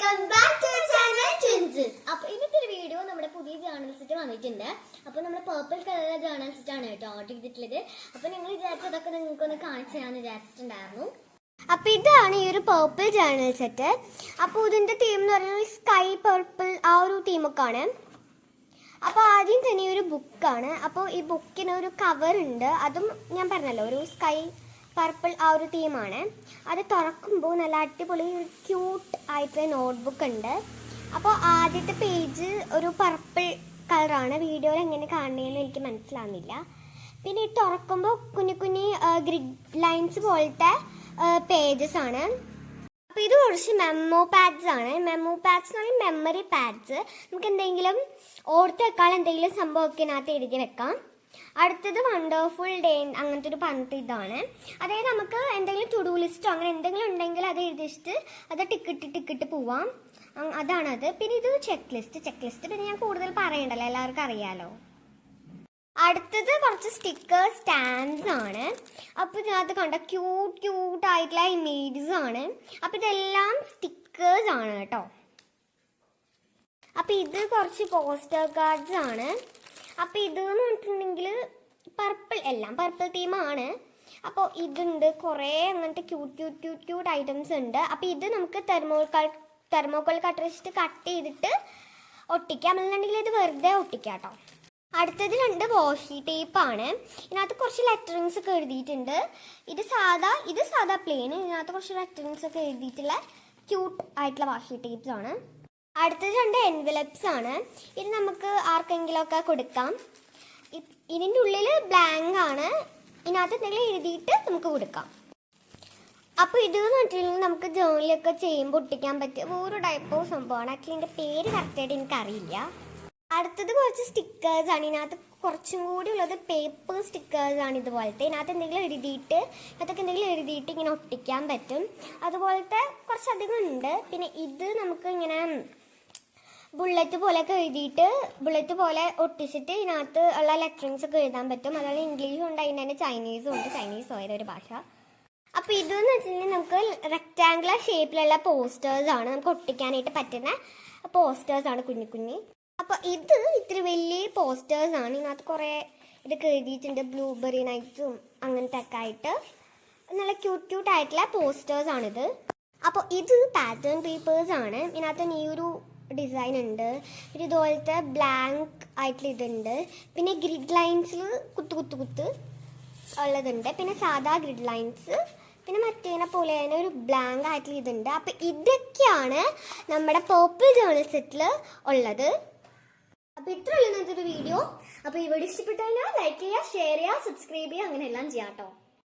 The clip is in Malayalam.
Welcome back to channel Twinses. അപ്പോൾ ഇന്നത്തെ ഒരു വീഡിയോ നമ്മുടെ പുതിയ ജേർണൽ സെറ്റ് വന്നിട്ടുണ്ട്. അപ്പോൾ നമ്മൾ പർപ്പിൾ കളറിലെ ജേർണൽ സെറ്റ് ആണ് കേട്ടോ ഓർഡർ ചെയ്തിട്ടുള്ളത്. അപ്പോൾ ഞങ്ങൾ വിചാരിച്ചതൊക്കെ നിങ്ങൾക്ക് ഒന്ന് കാണിച്ചു തരാമെന്ന് വിചാരിച്ചിട്ടുണ്ടായിരുന്നു. അപ്പോൾ ഇതാണ് ഈ ഒരു പർപ്പിൾ ജേർണൽ സെറ്റ്. അപ്പോൾ ഇതിന്റെ തീം എന്ന് പറയുന്നത് സ്കൈ പർപ്പിൾ ആ ഒരു തീമൊക്കെയാണ്. അപ്പോൾ ആദ്യം തന്നെ ഒരു ബുക്കാണ്. അപ്പോൾ ഈ ബുക്കിന് ഒരു കവർ ഉണ്ട്. അതും ഞാൻ പറഞ്ഞല്ലോ ഒരു സ്കൈ പർപ്പിൾ ആ ഒരു തീമാണ്. അത് തുറക്കുമ്പോൾ നല്ല അടിപൊളി ക്യൂട്ട് ആയിട്ടുള്ള നോട്ട്ബുക്ക് ഉണ്ട്. അപ്പോൾ ആദ്യത്തെ പേജ് ഒരു പർപ്പിൾ കളറാണ്. വീഡിയോയിൽ എങ്ങനെ കാണുന്നതെന്ന് എനിക്ക് മനസ്സിലാവുന്നില്ല. പിന്നെ ഈ തുറക്കുമ്പോൾ കുഞ്ഞു കുഞ്ഞി ഗ്രിഡ് ലൈൻസ് പോലത്തെ പേജസ് ആണ്. അപ്പോൾ ഇത് കുറച്ച് മെമ്മോ പാഡ്സ് ആണ്. മെമ്മോ പാഡ്സ് എന്ന് പറഞ്ഞാൽ മെമ്മറി പാഡ്സ്. നമുക്ക് എന്തെങ്കിലും ഓർത്ത് വെക്കാൻ എന്തെങ്കിലും സംഭവമൊക്കെ ഇതിനകത്ത് എഴുതി വെക്കാം. അടുത്തത് വണ്ടർഫുൾ ഡേ അങ്ങനത്തെ ഒരു പറഞ്ഞിട്ട് ഇതാണ്. അതായത് നമുക്ക് എന്തെങ്കിലും ടു ഡു ലിസ്റ്റോ അങ്ങനെ എന്തെങ്കിലും ഉണ്ടെങ്കിൽ അത് എഴുതിച്ചിട്ട് അത് ടിക്കിട്ട് പോവാം. അതാണത്. പിന്നെ ഇത് ചെക്ക് ലിസ്റ്റ് പിന്നെ ഞാൻ കൂടുതൽ പറയണ്ടല്ലോ, എല്ലാവർക്കും അറിയാലോ. അടുത്തത് കുറച്ച് സ്റ്റിക്കർ സ്റ്റാൻഡ്സ് ആണ്. അപ്പോൾ ഇതിനകത്ത് കണ്ട ക്യൂട്ട് ആയിട്ടുള്ള ഇമേജസ് ആണ്. അപ്പോൾ ഇതെല്ലാം സ്റ്റിക്കേഴ്സ് ആണ് കേട്ടോ. അപ്പോൾ ഇത് കുറച്ച് പോസ്റ്റർ കാർഡ്സ് ആണ്. അപ്പോൾ ഇതെന്ന് പറഞ്ഞിട്ടുണ്ടെങ്കിൽ എല്ലാം പർപ്പിൾ തീമാണ്. അപ്പോൾ ഇതുണ്ട്, കുറേ അങ്ങനത്തെ ക്യൂട്ട് ഐറ്റംസ് ഉണ്ട്. അപ്പോൾ ഇത് നമുക്ക് തെർമോക്കോൾ കട്ടർ വെച്ചിട്ട് കട്ട് ചെയ്തിട്ട് ഒട്ടിക്കാം, അല്ലെന്നുണ്ടെങ്കിൽ ഇത് വെറുതെ ഒട്ടിക്കാം കേട്ടോ. അടുത്തത് 2 വാഷി ടേപ്പാണ്. ഇതിനകത്ത് കുറച്ച് ലെറ്ററിങ്സ് ഒക്കെ എഴുതിയിട്ടുണ്ട്. ഇത് സാധാ പ്ലെയിൻ. ഇതിനകത്ത് കുറച്ച് ലെറ്ററിങ്സ് ഒക്കെ എഴുതിയിട്ടുള്ള ക്യൂട്ട് ആയിട്ടുള്ള വാഷി ടേപ്സ് ആണ്. അടുത്തത് 2 എൻവലപ്സ് ആണ്. ഇത് നമുക്ക് ആർക്കെങ്കിലും ഒക്കെ കൊടുക്കാം. ഇതിൻ്റെ ഉള്ളിൽ ബ്ലാങ്ക് ആണ്. ഇതിനകത്ത് എന്തെങ്കിലും എഴുതിയിട്ട് നമുക്ക് കൊടുക്കാം. അപ്പോൾ ഇത് പറഞ്ഞിട്ടുണ്ടെങ്കിൽ നമുക്ക് ജേർണലൊക്കെ ചെയ്യുമ്പോൾ ഒട്ടിക്കാൻ പറ്റിയ ഒരു ടൈപ്പ് ഓഫ് സംഭവമാണ്. ആക്ച്വലി ഇതിൻ്റെ പേര് കറക്റ്റായിട്ട് എനിക്കറിയില്ല. അടുത്തത് കുറച്ച് സ്റ്റിക്കേഴ്സ് ആണ്. ഇതിനകത്ത് കുറച്ചും കൂടി ഉള്ളത് പേപ്പർ സ്റ്റിക്കേഴ്സ് ആണ്. ഇതുപോലത്തെ ഇതിനകത്ത് എന്തെങ്കിലും എഴുതിയിട്ട് ഇങ്ങനെ ഒട്ടിക്കാൻ പറ്റും. അതുപോലത്തെ കുറച്ചധികം ഉണ്ട്. പിന്നെ ഇത് നമുക്ക് ഇങ്ങനെ ബുള്ളറ്റ് പോലെ ഒട്ടിച്ചിട്ട് ഇതിനകത്ത് ഉള്ള ലെറ്ററിങ്സ് ഒക്കെ എഴുതാൻ പറ്റും. അതുപോലെ ഇംഗ്ലീഷും ഉണ്ട്, അതിന് തന്നെ ചൈനീസും ഉണ്ട്. ചൈനീസ് ആയത് ഒരു ഭാഷ. അപ്പോൾ ഇതെന്ന് വെച്ചിട്ടുണ്ടെങ്കിൽ നമുക്ക് റെക്റ്റാങ്കുലർ ഷേപ്പിലുള്ള പോസ്റ്റേഴ്സ് ആണ്. നമുക്ക് ഒട്ടിക്കാനായിട്ട് പറ്റുന്ന പോസ്റ്റേഴ്സ് ആണ്, കുഞ്ഞി. അപ്പോൾ ഇത് ഇത്തിരി വലിയ പോസ്റ്റേഴ്സ് ആണ്. ഇതിനകത്ത് കുറേ ഇതൊക്കെ എഴുതിയിട്ടുണ്ട്. ബ്ലൂബെറി നൈറ്റ്സും അങ്ങനത്തെ ഒക്കെ ആയിട്ട് നല്ല ക്യൂട്ട് ആയിട്ടുള്ള പോസ്റ്റേഴ്സ് ആണിത്. അപ്പോൾ ഇത് പാറ്റേൺ പേപ്പേഴ്സ് ആണ്. ഇതിനകത്ത് ഈ ഒരു ഡിസൈൻ ഉണ്ട്. പിന്നെ ഇതുപോലത്തെ ബ്ലാങ്ക് ആയിട്ടുള്ള ഇതുണ്ട്. പിന്നെ ഗ്രിഡ് ലൈൻസിൽ കുത്ത് ഉള്ളതുണ്ട്. പിന്നെ സാധാ ഗ്രിഡ് ലൈൻസ്, പിന്നെ മറ്റേനെ പോലെ തന്നെ ഒരു ബ്ലാങ്ക് ആയിട്ടുള്ള ഇതുണ്ട്. അപ്പോൾ ഇതൊക്കെയാണ് നമ്മുടെ പർപ്പിൾ ജേർണൽ സെറ്റിൽ ഉള്ളത്. അപ്പോൾ ഇത്രയുള്ള ഇന്നത്തെ ഒരു വീഡിയോ. അപ്പോൾ ഈ വീഡിയോ ഇഷ്ടപ്പെട്ടാൽ ലൈക്ക് ചെയ്യുക, ഷെയർ ചെയ്യുക, സബ്സ്ക്രൈബ് ചെയ്യുക, അങ്ങനെ എല്ലാം ചെയ്യാം കേട്ടോ.